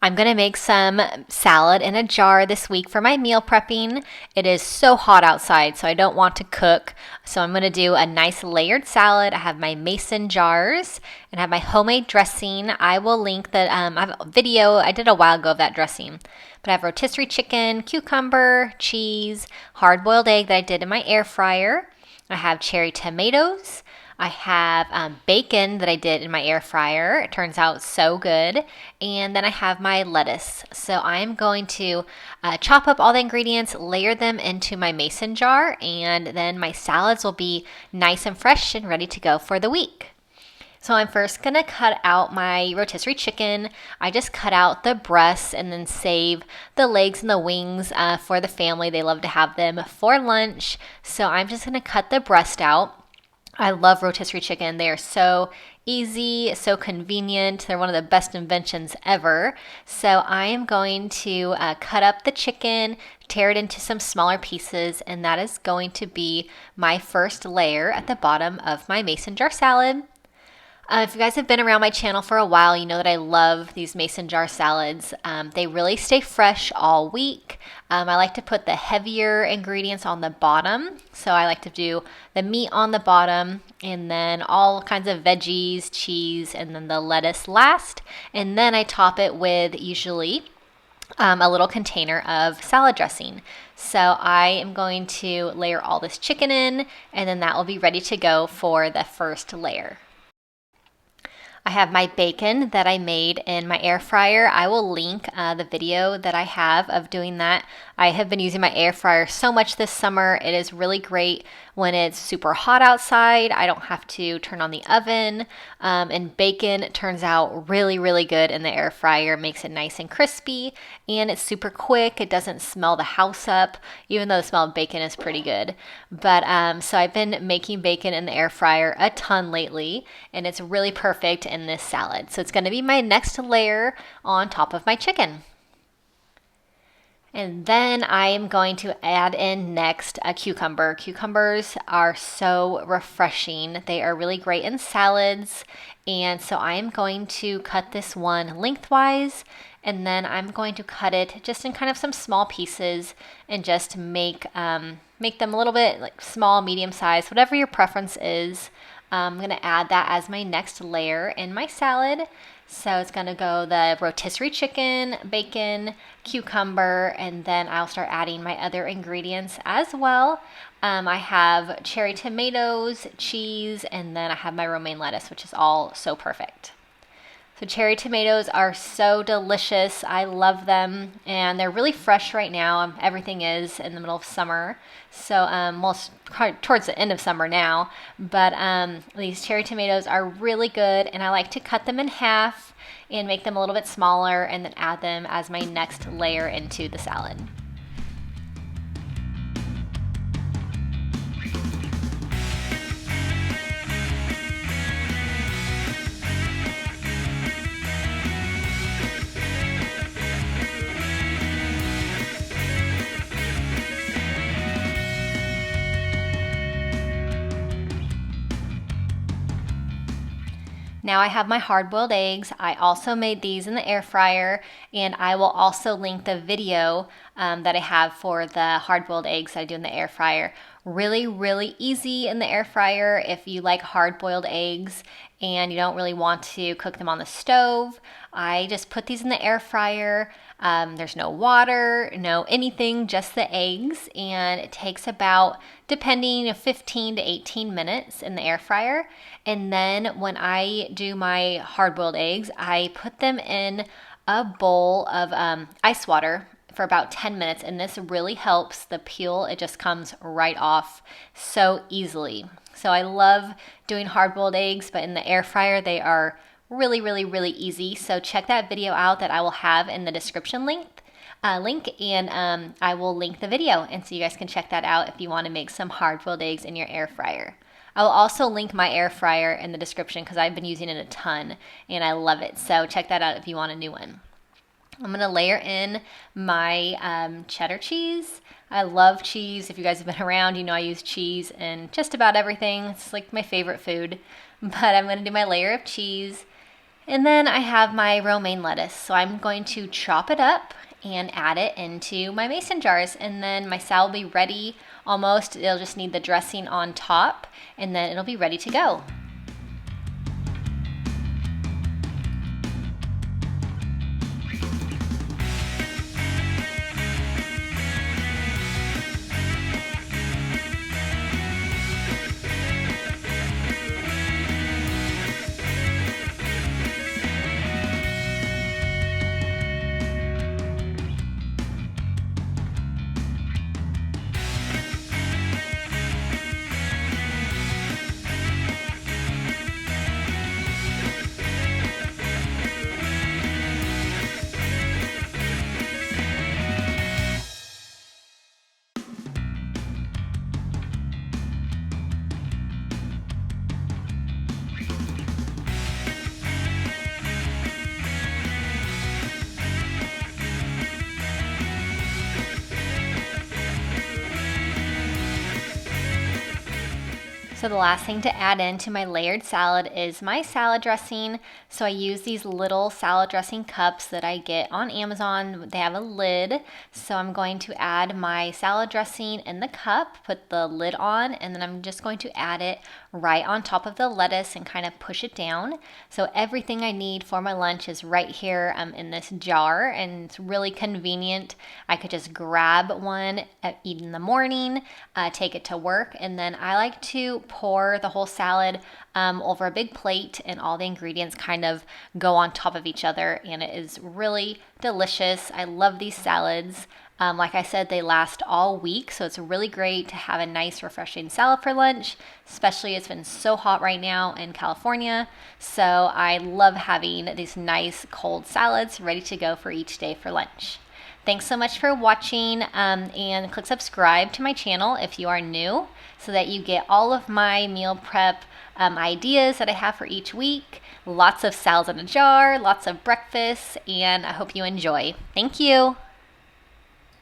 I'm going to make some salad in a jar this week for my meal prepping. It is so hot outside, so I don't want to cook. So I'm going to do a nice layered salad. I have my mason jars and I have my homemade dressing. I will link the I have a video I did a while ago of that dressing. But I have rotisserie chicken, cucumber, cheese, hard-boiled egg that I did in my air fryer. I have cherry tomatoes. I have bacon that I did in my air fryer. It turns out so good. And then I have my lettuce. So I am going to chop up all the ingredients, layer them into my mason jar, and then my salads will be nice and fresh and ready to go for the week. So I'm first going to cut out my rotisserie chicken. I just cut out the breasts and then save the legs and the wings for the family. They love to have them for lunch. So I'm just going to cut the breast out. I love rotisserie chicken. They are so easy, so convenient. They're one of the best inventions ever. So I am going to cut up the chicken, tear it into some smaller pieces, and that is going to be my first layer at the bottom of my mason jar salad. If you guys have been around my channel for a while, you know that I love these mason jar salads. They really stay fresh all week. I like to put the heavier ingredients on the bottom. So I like to do the meat on the bottom and then all kinds of veggies, cheese, and then the lettuce last. And then I top it with usually a little container of salad dressing. So I am going to layer all this chicken in, and then that will be ready to go for the first layer. I have my bacon that I made in my air fryer. I will link the video that I have of doing that. I have been using my air fryer so much this summer. It is really great when it's super hot outside. I don't have to turn on the oven. And bacon turns out really, really good in the air fryer. It makes it nice and crispy, and it's super quick. It doesn't smell the house up, even though the smell of bacon is pretty good. But so I've been making bacon in the air fryer a ton lately, and it's really perfect in this salad. So it's going to be my next layer on top of my chicken. And then I am going to add in next a cucumber. Cucumbers are so refreshing. They are really great in salads. And so I am going to cut this one lengthwise, and then I'm going to cut it just in kind of some small pieces and just make them a little bit like small, medium size, whatever your preference is. I'm going to add that as my next layer in my salad. So it's going to go the rotisserie chicken, bacon, cucumber, and then I'll start adding my other ingredients as well. I have cherry tomatoes, cheese, and then I have my romaine lettuce, which is all so perfect. So cherry tomatoes are so delicious. I love them, and they're really fresh right now. Everything is in the middle of summer, so well, towards the end of summer now. But these cherry tomatoes are really good, and I like to cut them in half and make them a little bit smaller, and then add them as my next layer into the salad. Now I have my hard-boiled eggs. I also made these in the air fryer, and I will also link the video that I have for the hard-boiled eggs I do in the air fryer. Really, really easy in the air fryer if you like hard-boiled eggs and you don't really want to cook them on the stove. I just put these in the air fryer. There's no water, no anything, just the eggs, and it takes about, depending, 15 to 18 minutes in the air fryer. And then when I do my hard-boiled eggs, I put them in a bowl of ice water for about 10 minutes, and this really helps the peel. It just comes right off so easily. So I love doing hard-boiled eggs, but in the air fryer they are really, really, really easy. So check that video out that I will have in the description link, and I will link the video, and so you guys can check that out if you want to make some hard-boiled eggs in your air fryer. I will also link my air fryer in the description because I've been using it a ton and I love it. So check that out if you want a new one. I'm going to layer in my cheddar cheese. I love cheese. If you guys have been around, you know I use cheese in just about everything. It's like my favorite food. But I'm going to do my layer of cheese. And then I have my romaine lettuce. So I'm going to chop it up and add it into my mason jars. And then my salad will be ready almost. It'll just need the dressing on top, and then it'll be ready to go. So the last thing to add into my layered salad is my salad dressing. So I use these little salad dressing cups that I get on Amazon. They have a lid. So I'm going to add my salad dressing in the cup, put the lid on, and then I'm just going to add it right on top of the lettuce and kind of push it down. So everything I need for my lunch is right here in this jar, and it's really convenient. I could just grab one, eat in the morning, take it to work, and then I like to pour the whole salad over a big plate, and all the ingredients kind of go on top of each other, and it is really delicious. I love these salads. Like I said, they last all week, so it's really great to have a nice, refreshing salad for lunch, especially it's been so hot right now in California. So I love having these nice cold salads ready to go for each day for lunch. Thanks so much for watching, and click subscribe to my channel if you are new so that you get all of my meal prep ideas that I have for each week. Lots of salads in a jar, lots of breakfasts, and I hope you enjoy. Thank you.